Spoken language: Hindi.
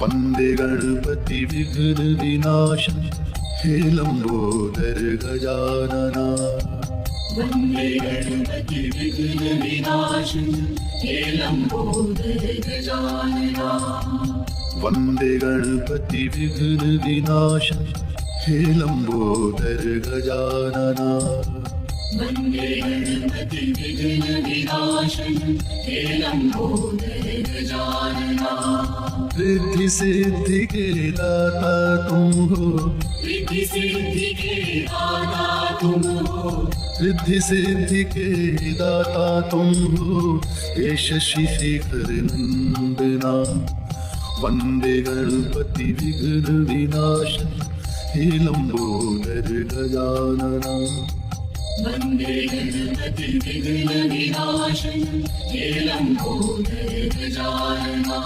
वन्दे गणपति विघ्न विनाशं हे लंबोदर गजानना। वन्दे गणपति विघ्न विनाशं हे लंबोदर गजानना। वन्दे गणपति विघ्न विनाशं हे लंबोदर गजानना। वन्दे गणपति विघ्न विनाशं हे लंबोदर गजानना। रिद्धि सिद्धि के दाता तुम हो, रिद्धि सिद्धि के दाता तुम हो, रिद्धि सिद्धि के दाता तुम हो, हे शशि शेखर नंदना। वन्दे गणपति विघ्न विनाशं हे लंबोदर गजानना। वन्दे गणपति विघ्न विनाशं हे लंबोदर गजानना।